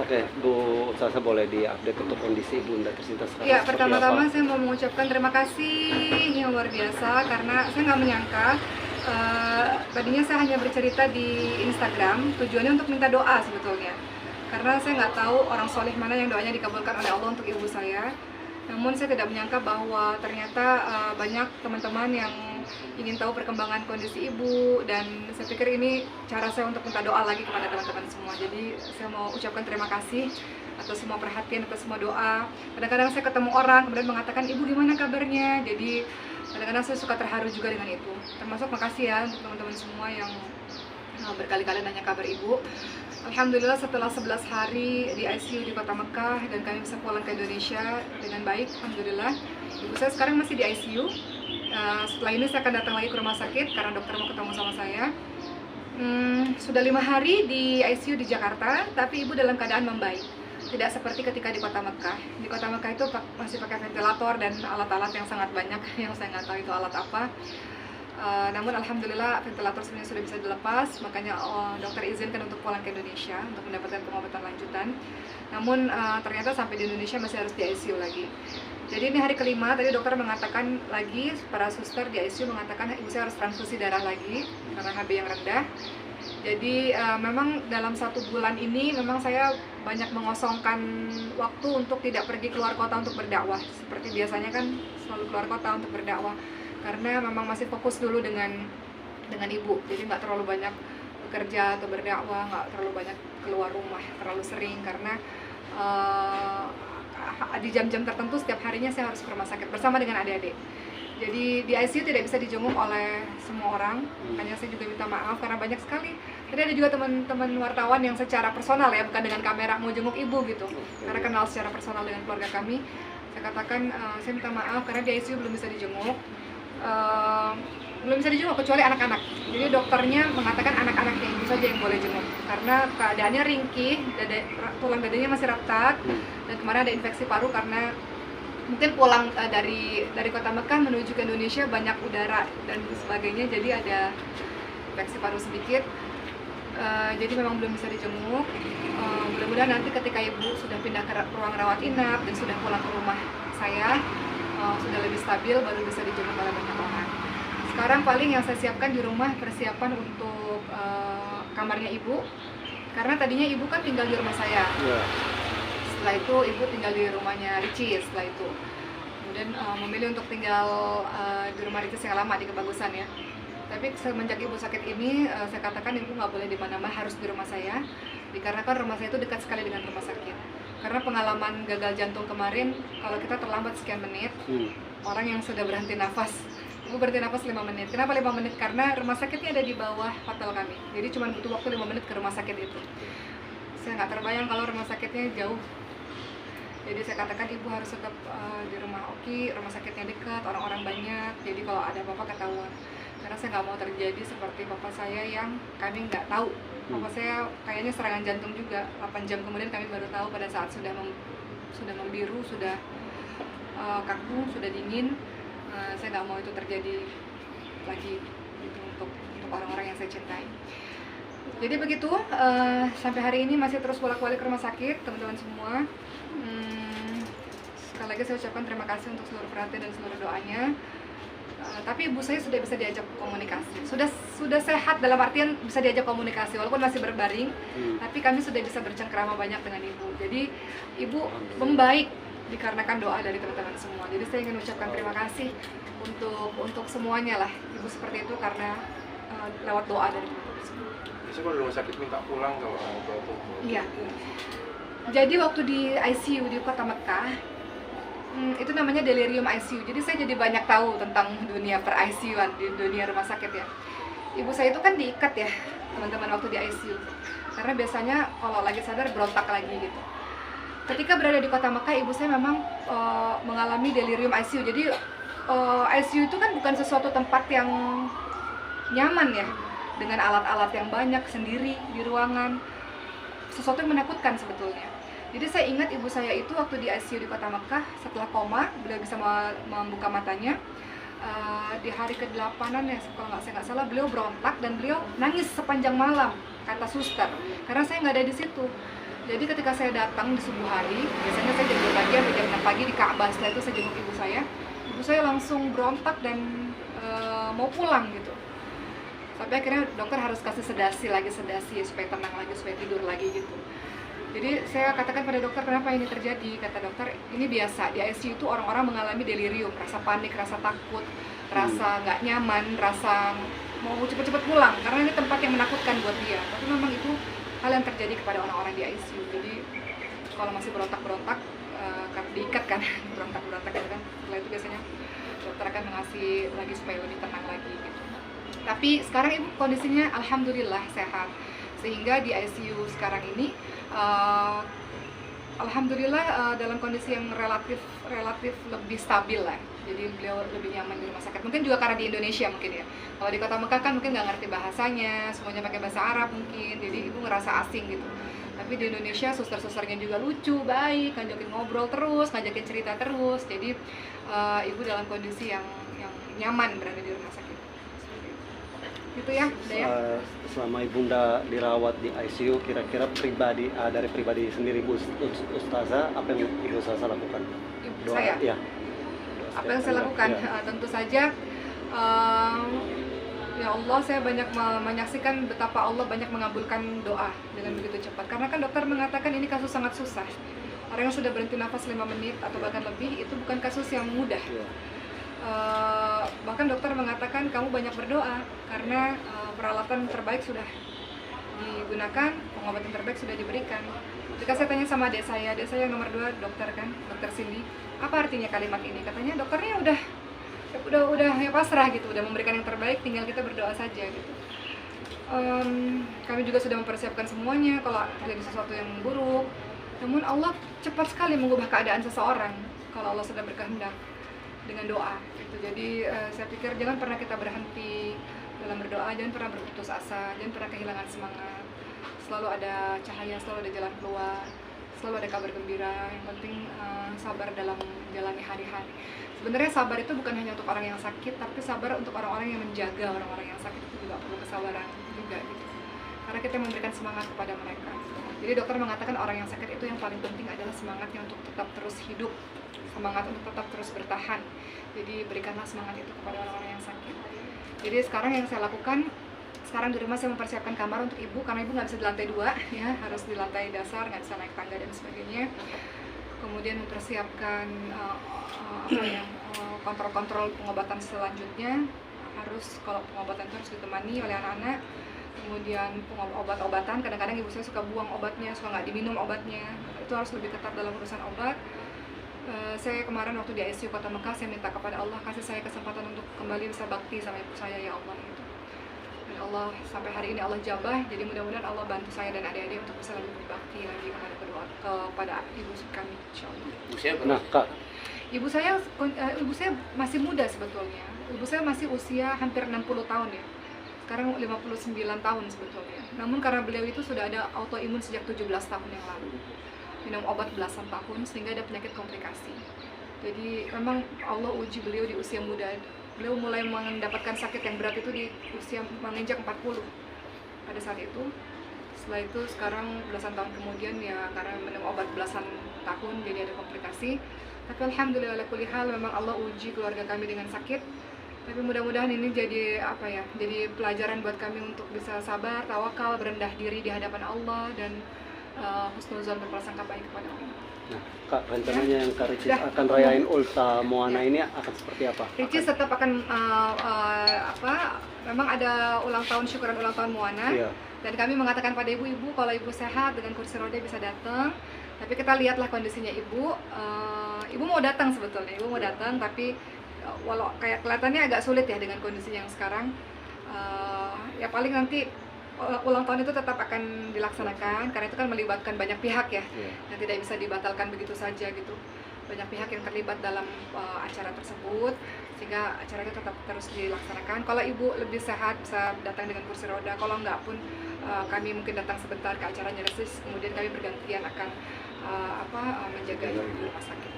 Oke, Bu Sasa boleh diupdate untuk kondisi Bunda Tersinta sekarang Ya, seperti pertama-tama apa? saya mau mengucapkan terima kasih yang luar biasa karena saya nggak menyangka tadinya saya hanya bercerita di Instagram, tujuannya untuk minta doa sebetulnya. Karena saya nggak tahu orang soleh mana yang doanya dikabulkan oleh Allah untuk ibu saya. Namun saya tidak menyangka bahwa ternyata banyak teman-teman yang ingin tahu perkembangan kondisi ibu, dan saya pikir ini cara saya untuk minta doa lagi kepada teman-teman semua. Jadi saya mau ucapkan terima kasih atas semua perhatian, atas semua doa. Kadang-kadang saya ketemu orang kemudian mengatakan, ibu gimana kabarnya? Jadi kadang-kadang saya suka terharu juga dengan itu. Termasuk makasih ya untuk teman-teman semua yang berkali-kali nanya kabar ibu. Alhamdulillah setelah 11 hari di ICU di kota Mekah dan kami bisa pulang ke Indonesia dengan baik, alhamdulillah. Ibu saya sekarang masih di ICU. Setelah ini saya akan datang lagi ke rumah sakit karena dokter mau ketemu sama saya. Sudah 5 hari di ICU di Jakarta, tapi ibu dalam keadaan membaik. Tidak seperti ketika di kota Mekah. Di kota Mekah itu masih pakai ventilator dan alat-alat yang sangat banyak yang saya nggak tahu itu alat apa. Namun alhamdulillah ventilator sebenarnya sudah bisa dilepas, makanya dokter izinkan untuk pulang ke Indonesia untuk mendapatkan pengobatan lanjutan. Namun ternyata sampai di Indonesia masih harus di ICU lagi. Jadi ini hari kelima, tadi dokter mengatakan lagi, para suster di ICU mengatakan ibu saya harus transfusi darah lagi karena HB yang rendah. Jadi memang dalam 1 bulan ini memang saya banyak mengosongkan waktu untuk tidak pergi keluar kota untuk berdakwah. Seperti biasanya kan selalu keluar kota untuk berdakwah. Karena memang masih fokus dulu dengan ibu, jadi nggak terlalu banyak bekerja atau berdakwah, nggak terlalu banyak keluar rumah terlalu sering karena di jam-jam tertentu setiap harinya saya harus ke rumah sakit bersama dengan adik-adik. Jadi di ICU tidak bisa dijenguk oleh semua orang, makanya saya juga minta maaf karena banyak sekali. Tadi ada juga teman-teman wartawan yang secara personal ya, bukan dengan kamera mau jenguk ibu gitu, karena kenal secara personal dengan keluarga kami. Saya katakan saya minta maaf karena di ICU belum bisa dijenguk. Belum bisa dijenguk kecuali anak-anak. Jadi dokternya mengatakan anak-anaknya ibu saja yang boleh jenguk karena keadaannya ringkih, tulang dadanya masih retak, dan kemarin ada infeksi paru karena mungkin pulang dari kota Mekah menuju ke Indonesia banyak udara dan sebagainya, jadi ada infeksi paru sedikit. Jadi memang belum bisa dijenguk. Mudah-mudahan nanti ketika ibu sudah pindah ke ruang rawat inap dan sudah pulang ke rumah saya, sudah lebih stabil, baru bisa dijenguk oleh banyak orang. Sekarang paling yang saya siapkan di rumah persiapan untuk kamarnya ibu, karena tadinya ibu kan tinggal di rumah saya. Setelah itu ibu tinggal di rumahnya Ricis. Setelah itu kemudian memilih untuk tinggal di rumah Ricis yang lama di Kebagusan ya. Tapi semenjak ibu sakit ini, saya katakan ibu nggak boleh di mana-mana, harus di rumah saya, dikarenakan rumah saya itu dekat sekali dengan rumah sakit. Karena pengalaman gagal jantung kemarin, kalau kita terlambat sekian menit, orang yang sudah berhenti nafas, ibu berhenti nafas 5 menit. Kenapa 5 menit? Karena rumah sakitnya ada di bawah hotel kami. Jadi cuma butuh waktu 5 menit ke rumah sakit itu. Saya nggak terbayang kalau rumah sakitnya jauh. Jadi saya katakan ibu harus tetap di rumah Oki, rumah sakitnya dekat, orang-orang banyak. Jadi kalau ada apa-apa ketahuan. Karena saya nggak mau terjadi seperti bapak saya yang kami nggak tahu. Bapak saya kayaknya serangan jantung juga. 8 jam kemudian kami baru tahu pada saat sudah membiru, sudah kaku, sudah dingin. Saya nggak mau itu terjadi lagi gitu, untuk orang-orang yang saya cintai. Jadi begitu, sampai hari ini masih terus bolak-balik ke rumah sakit, teman-teman semua. Sekali lagi saya ucapkan terima kasih untuk seluruh perhatian dan seluruh doanya. Tapi ibu saya sudah bisa diajak komunikasi, sudah sehat dalam artian bisa diajak komunikasi walaupun masih berbaring, tapi kami sudah bisa bercengkrama banyak dengan ibu. Jadi ibu membaik dikarenakan doa dari teman-teman semua. Jadi saya ingin ucapkan terima kasih untuk semuanya lah, ibu seperti itu karena lewat doa dari teman-teman semua. Biasanya kalau di rumah sakit minta pulang kalau orang tua tuh. Iya. Jadi waktu di ICU di kota Mekah, itu namanya delirium ICU. Jadi saya jadi banyak tahu tentang dunia per ICU-an, di dunia rumah sakit ya. Ibu saya itu kan diikat ya, teman-teman, waktu di ICU. Karena biasanya kalau lagi sadar berontak lagi gitu. Ketika berada di kota Mekah, ibu saya memang mengalami delirium ICU. Jadi ICU itu kan bukan sesuatu tempat yang nyaman ya, dengan alat-alat yang banyak sendiri di ruangan. Sesuatu yang menakutkan sebetulnya. Jadi saya ingat ibu saya itu waktu di ICU di kota Mekah, setelah koma, beliau bisa membuka matanya. Di hari ke-8-an ya, kalau saya nggak salah, beliau berontak dan beliau nangis sepanjang malam, kata suster, karena saya nggak ada di situ. Jadi ketika saya datang di subuh hari, biasanya saya jam 2 pagi atau jam 6 pagi di Ka'bah. Setelah itu saya jenguk ibu saya. Ibu saya langsung berontak dan mau pulang gitu. Sampai akhirnya dokter harus kasih sedasi supaya tenang lagi, supaya tidur lagi gitu. Jadi saya katakan pada dokter, kenapa ini terjadi? Kata dokter, ini biasa, di ICU itu orang-orang mengalami delirium, rasa panik, rasa takut, rasa nggak nyaman, rasa mau cepat-cepat pulang, karena ini tempat yang menakutkan buat dia. Tapi memang itu hal yang terjadi kepada orang-orang di ICU. Jadi kalau masih berontak-berontak, karena diikat kan, berontak-berontak gitu kan, setelah itu biasanya dokter akan mengasih lagi supaya lebih tenang lagi gitu. Tapi sekarang ibu kondisinya alhamdulillah sehat, sehingga di ICU sekarang ini alhamdulillah dalam kondisi yang relatif lebih stabil lah. Jadi beliau lebih nyaman di rumah sakit. Mungkin juga karena di Indonesia mungkin ya. Kalau di Kota Mekah kan mungkin nggak ngerti bahasanya, semuanya pakai bahasa Arab mungkin. Jadi ibu ngerasa asing gitu. Tapi di Indonesia suster-susternya juga lucu, baik, ngajakin ngobrol terus, ngajakin cerita terus. Jadi ibu dalam kondisi yang nyaman berada di rumah sakit. Gitu ya, Daya. Selama ibunda dirawat di ICU, kira-kira dari pribadi sendiri Bu Ustazah, apa yang ibu Ustazah lakukan? Saya? Ya. Apa yang saya lakukan? Ya. Tentu saja ya Allah, saya banyak menyaksikan betapa Allah banyak mengabulkan doa dengan begitu cepat. Karena kan dokter mengatakan ini kasus sangat susah. Orang yang sudah berhenti nafas 5 menit atau bahkan lebih, itu bukan kasus yang mudah. Ya. Bahkan dokter mengatakan kamu banyak berdoa karena peralatan terbaik sudah digunakan, pengobatan terbaik sudah diberikan. Ketika saya tanya sama adik saya nomor 2 dokter kan, dokter Cindy, apa artinya kalimat ini? Katanya dokternya udah ya pasrah gitu, udah memberikan yang terbaik, tinggal kita berdoa saja gitu. Kami juga sudah mempersiapkan semuanya kalau terjadi sesuatu yang buruk. Namun Allah cepat sekali mengubah keadaan seseorang kalau Allah sudah berkehendak dengan doa gitu. Jadi saya pikir jangan pernah kita berhenti dalam berdoa, jangan pernah berputus asa, jangan pernah kehilangan semangat. Selalu ada cahaya, selalu ada jalan keluar, selalu ada kabar gembira. Yang penting sabar dalam menjalani hari-hari. Sebenarnya sabar itu bukan hanya untuk orang yang sakit, tapi sabar untuk orang-orang yang menjaga orang-orang yang sakit itu juga perlu kesabaran juga gitu. Karena kita memberikan semangat kepada mereka. Jadi dokter mengatakan orang yang sakit itu yang paling penting adalah semangatnya untuk tetap terus hidup, semangat untuk tetap terus bertahan. Jadi berikanlah semangat itu kepada orang-orang yang sakit. Jadi sekarang yang saya lakukan, sekarang di rumah saya mempersiapkan kamar untuk ibu, karena ibu nggak bisa di lantai 2 ya, harus di lantai dasar, nggak bisa naik tangga dan sebagainya. Kemudian mempersiapkan kontrol-kontrol pengobatan selanjutnya. Harus kalau pengobatan itu harus ditemani oleh anak-anak. Kemudian obat-obatan, kadang-kadang ibu saya suka buang obatnya, suka nggak diminum obatnya. Itu harus lebih ketat dalam urusan obat. Saya kemarin waktu di ICU Kota Mekah, saya minta kepada Allah kasih saya kesempatan untuk kembali bisa bakti sama ibu saya, ya Allah gitu. Dan Allah sampai hari ini Allah jabah, jadi mudah-mudahan Allah bantu saya dan adik-adik untuk bisa lebih berbakti lagi kepada ibu kami, insyaallah. Nah, Kak, Ibu saya masih muda sebetulnya. Ibu saya masih usia hampir 60 tahun ya. Sekarang 59 tahun sebetulnya. Namun karena beliau itu sudah ada autoimun sejak 17 tahun yang lalu. Minum obat belasan tahun sehingga ada penyakit komplikasi. Jadi memang Allah uji beliau di usia muda. Beliau mulai mendapatkan sakit yang berat itu di usia menginjak 40 pada saat itu. Setelah itu sekarang belasan tahun kemudian ya karena minum obat belasan tahun jadi ada komplikasi. Tapi alhamdulillah ala kulli hal memang Allah uji keluarga kami dengan sakit. Tapi mudah-mudahan ini jadi jadi pelajaran buat kami untuk bisa sabar, tawakal, berendah diri di hadapan Allah dan husnuzon, berprasangka baik kepada Allah. Nah, Kak, rencananya yang Kak Ricis akan rayain Ulta Moana ini akan seperti apa? Ricis tetap akan memang ada syukuran ulang tahun Moana. Iya. Dan kami mengatakan pada ibu-ibu kalau ibu sehat dengan kursi roda bisa datang. Tapi kita lihatlah kondisinya ibu. Ibu mau datang sebetulnya, ibu mau datang tapi walau kayak kelihatannya agak sulit ya dengan kondisi yang sekarang. Ya paling nanti ulang tahun itu tetap akan dilaksanakan karena itu kan melibatkan banyak pihak ya, yang tidak bisa dibatalkan begitu saja gitu. Banyak pihak yang terlibat dalam acara tersebut sehingga acaranya tetap terus dilaksanakan. Kalau ibu lebih sehat bisa datang dengan kursi roda, kalau enggak pun kami mungkin datang sebentar ke acaranya Resis, kemudian kami bergantian akan menjaga ibu di rumah sakit.